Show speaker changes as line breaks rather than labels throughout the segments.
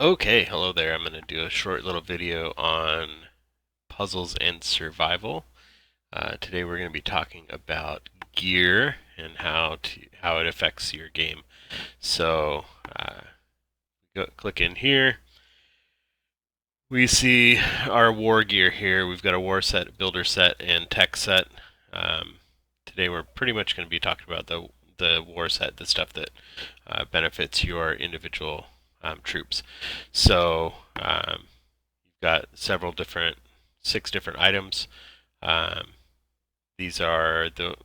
Okay, hello there. I'm going to do a short little video on puzzles and survival. Today we're going to be talking about gear and how it affects your game. So click in here. We see our war gear here. We've got a war set, builder set, and tech set. Um, Today we're pretty much going to be talking about the war set, the stuff that benefits your individual troops. So you've got six different items. Um, these are the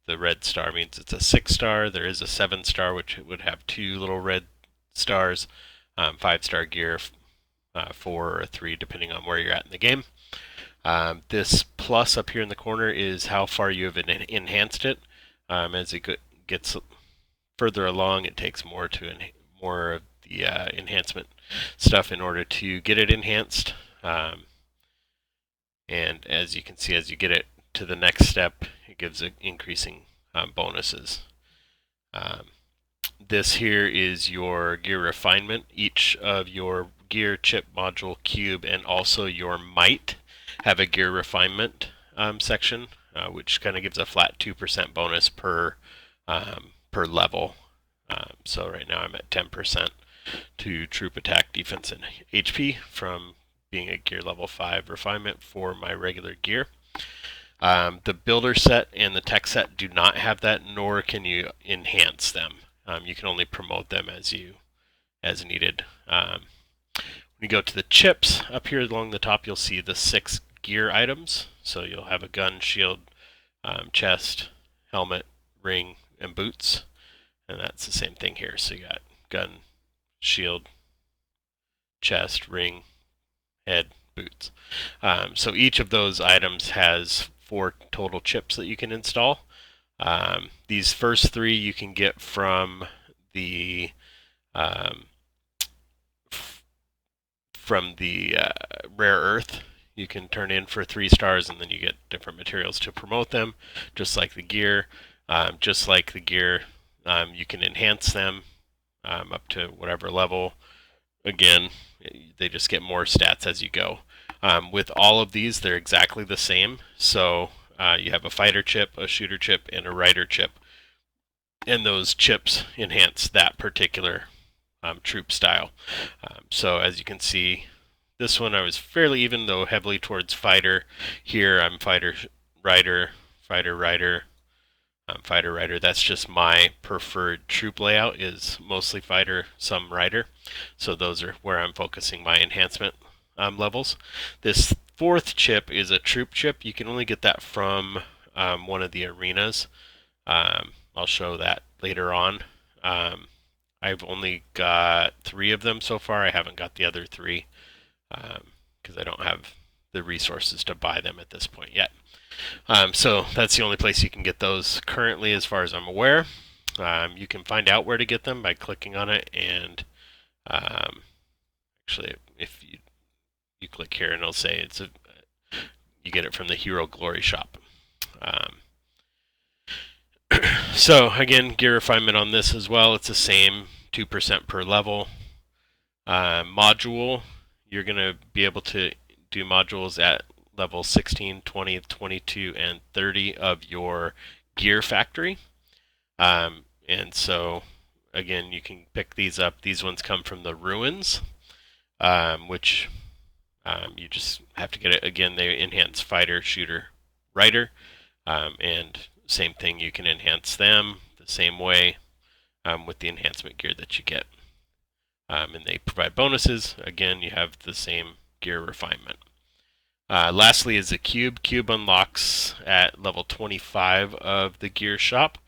red star means it's a 6 star. There is a 7 star, which would have two little red stars. 5 star gear, 4 or 3, depending on where you're at in the game. This plus up here in the corner is how far you have enhanced it. As it gets further along, it takes more of the enhancement stuff in order to get it enhanced. And as you can see, as you get it to the next step, it gives increasing bonuses. This here is your gear refinement. Each of your gear, chip, module, cube, and also your might have a gear refinement section, which kind of gives a flat 2% bonus per level. So right now I'm at 10% to troop attack, defense, and HP from being a gear level 5 refinement for my regular gear. The builder set and the tech set do not have that, nor can you enhance them. You can only promote them as needed. When you go to the chips, up here along the top, you'll see the 6 gear items. So you'll have a gun, shield, chest, helmet, ring, and boots. And that's the same thing here. So you got gun, shield, chest, ring, head, boots. So each of those items has 4 total chips that you can install. These first 3 you can get from the rare earth. You can turn in for 3 stars, and then you get different materials to promote them, just like the gear. You can enhance them up to whatever level. Again, they just get more stats as you go. With all of these, they're exactly the same. So you have a fighter chip, a shooter chip, and a rider chip. And those chips enhance that particular troop style. So as you can see, this one I was fairly even, though heavily towards fighter. Here I'm fighter, rider, fighter, rider, fighter, rider. That's just my preferred troop layout, is mostly fighter, some rider. So those are where I'm focusing my enhancement levels. This 4th chip is a troop chip. You can only get that from one of the arenas. I'll show that later on. I've only got 3 of them so far. I haven't got the other 3 because I don't have the resources to buy them at this point yet. So that's the only place you can get those currently, as far as I'm aware. You can find out where to get them by clicking on it, and actually, if you click here, and it'll say you get it from the Hero Glory shop. So again, gear refinement on this as well. It's the same, 2% per level. Module, you're going to be able to do modules at level 16, 20, 22, and 30 of your gear factory. And so again, you can pick these up. These ones come from the ruins, which you just have to get it. Again, they enhance fighter, shooter, rider, and same thing, you can enhance them the same way with the enhancement gear that you get. And they provide bonuses. Again, you have the same gear refinement. Lastly is the cube. Cube unlocks at level 25 of the gear shop.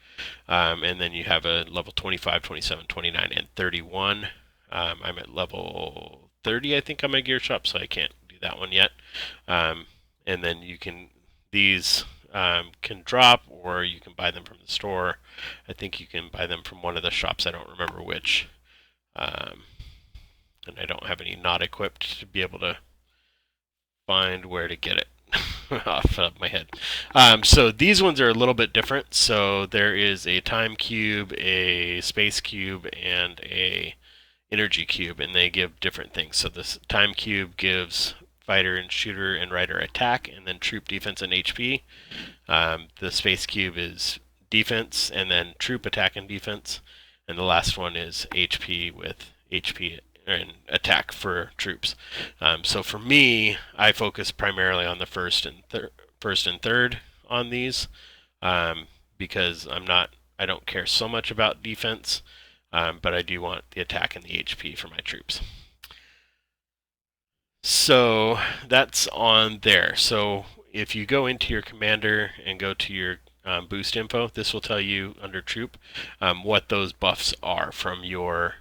And then you have a level 25, 27, 29, and 31. I'm at level 30, I think, on my gear shop, so I can't do that one yet. And then these can drop, or you can buy them from the store. I think you can buy them from one of the shops. I don't remember which. And I don't have any not equipped to be able to find where to get it off the top of my head. So these ones are a little bit different. So there is a time cube, a space cube, and a energy cube, and they give different things. So this time cube gives fighter and shooter and rider attack, and then troop defense and HP. The space cube is defense, and then troop attack and defense. And the last one is HP with HP and attack for troops. So for me, I focus primarily on the first and third on these, because I don't care so much about defense, but I do want the attack and the HP for my troops. So that's on there. So if you go into your commander and go to your boost info, this will tell you under troop what those buffs are from your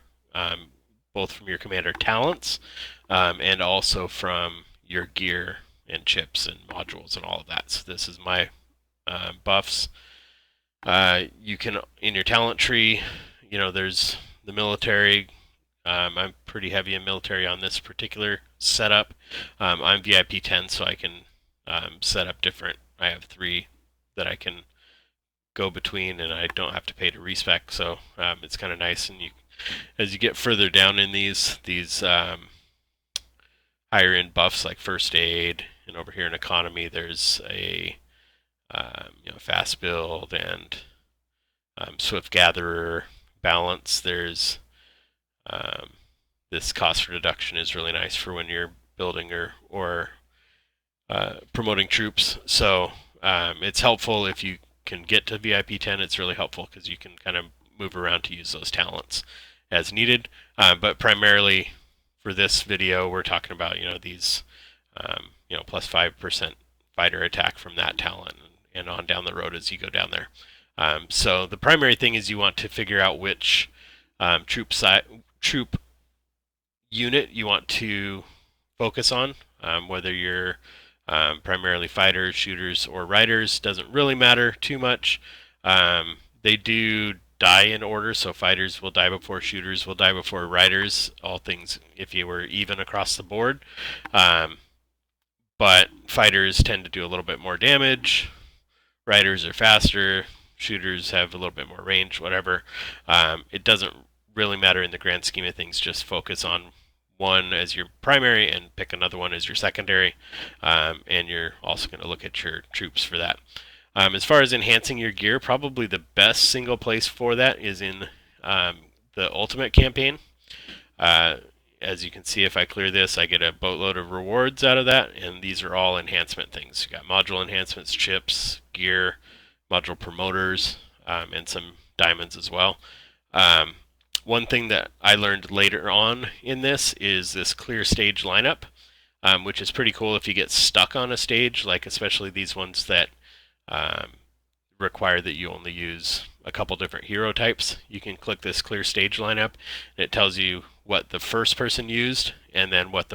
both from your commander talents and also from your gear and chips and modules and all of that. So this is my buffs. You can, in your talent tree, there's the military. I'm pretty heavy in military on this particular setup. I'm VIP 10, so I can set up different. I have 3 that I can go between, and I don't have to pay to respec. So it's kind of nice. And as you get further down in these higher end buffs like first aid, and over here in economy, there's a fast build and swift gatherer balance. There's this cost reduction is really nice for when you're building or promoting troops. So it's helpful if you can get to VIP 10. It's really helpful because you can kind of move around to use those talents as needed. But primarily for this video, we're talking about these plus 5% fighter attack from that talent, and on down the road as you go down there. So the primary thing is you want to figure out which troop unit you want to focus on, whether you're primarily fighters, shooters, or riders. Doesn't really matter too much. They do die in order, so fighters will die before shooters will die before riders, all things if you were even across the board. But fighters tend to do a little bit more damage, riders are faster, shooters have a little bit more range, whatever. It doesn't really matter in the grand scheme of things. Just focus on one as your primary and pick another one as your secondary, and you're also going to look at your troops for that. As far as enhancing your gear, probably the best single place for that is in the Ultimate campaign. As you can see, if I clear this, I get a boatload of rewards out of that, and these are all enhancement things. You got module enhancements, chips, gear, module promoters, and some diamonds as well. One thing that I learned later on in this is this clear stage lineup, which is pretty cool if you get stuck on a stage, like especially these ones that require that you only use a couple different hero types. You can click this clear stage lineup, and it tells you what the first person used, and then what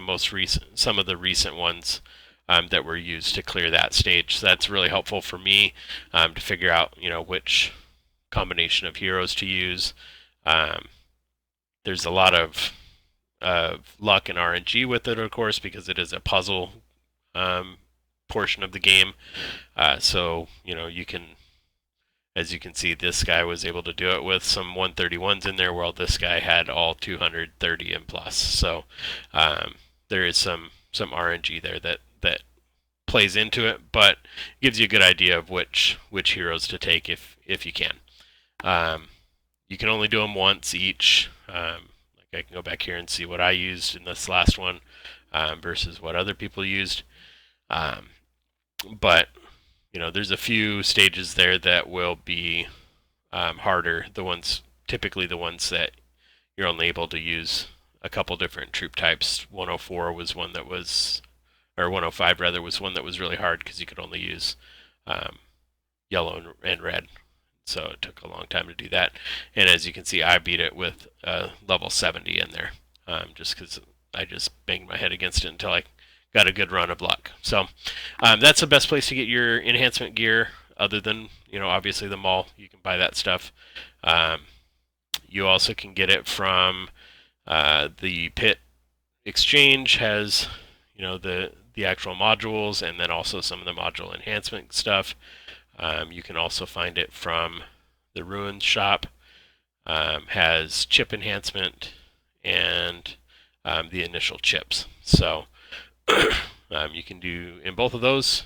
some of the recent ones that were used to clear that stage. So that's really helpful for me to figure out which combination of heroes to use. There's a lot of luck and RNG with it, of course, because it is a puzzle portion of the game. So you can, as you can see, this guy was able to do it with some 131s in there, while this guy had all 230 and plus. So there is some RNG there that plays into it, but gives you a good idea of which heroes to take if you can. You can only do them once each. Like I can go back here and see what I used in this last one versus what other people used. But there's a few stages there that will be harder. Typically the ones that you're only able to use a couple different troop types. 104 was one that was, or 105 rather, was one that was really hard because you could only use yellow and red. So it took a long time to do that. And as you can see, I beat it with level 70 in there, just because I just banged my head against it until I got a good run of luck. So that's the best place to get your enhancement gear, other than obviously the mall. You can buy that stuff. You also can get it from the Pit Exchange. Has the actual modules, and then also some of the module enhancement stuff. You can also find it from the Ruins shop. Has chip enhancement and the initial chips. So you can do in both of those.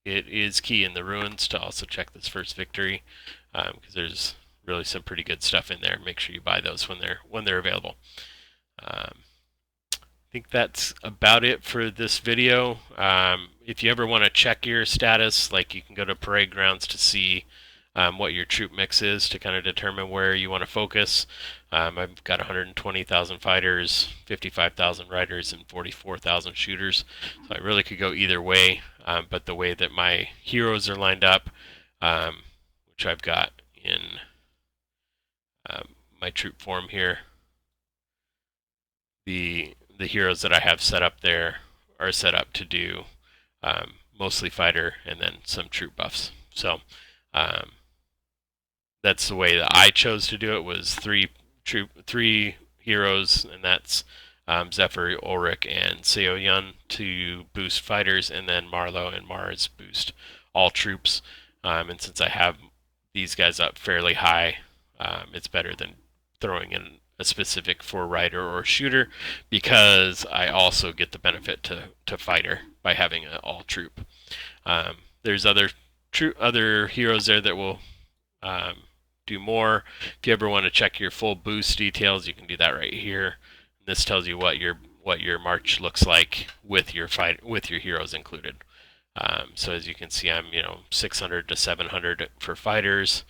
It is key in the ruins to also check this first victory, because there's really some pretty good stuff in there. Make sure you buy those when they're available. I think that's about it for this video. If you ever want to check your status, like you can go to Parade Grounds to see what your troop mix is to kind of determine where you want to focus. I've got 120,000 fighters, 55,000 riders, and 44,000 shooters. So I really could go either way, but the way that my heroes are lined up, which I've got in my troop form here, the heroes that I have set up there are set up to do mostly fighter and then some troop buffs. So that's the way that I chose to do it. Was three heroes, and that's Zephyr, Ulrich, and Seo Yun to boost fighters, and then Marlowe and Mars boost all troops. And since I have these guys up fairly high, it's better than throwing in a specific for rider or shooter, because I also get the benefit to fighter by having an all troop. There's other heroes there that will do more. If you ever want to check your full boost details, you can do that right here. This tells you what your march looks like with your heroes included. So as you can see, I'm 600 to 700 for fighters,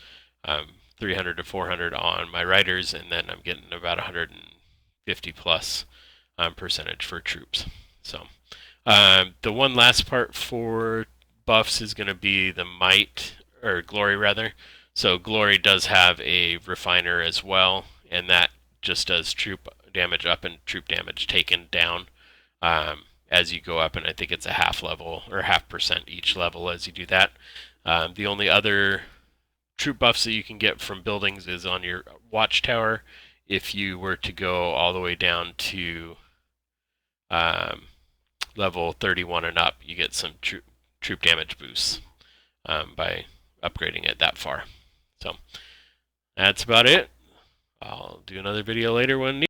300 to 400 on my riders, and then I'm getting about 150 plus percentage for troops. So the one last part for buffs is going to be the might, or glory rather. So glory does have a refiner as well, and that just does troop damage up and troop damage taken down as you go up, and I think it's a half level or 0.5% each level as you do that. The only other troop buffs that you can get from buildings is on your watchtower. If you were to go all the way down to level 31 and up, you get some troop damage boosts by upgrading it that far. So that's about it. I'll do another video later when needed.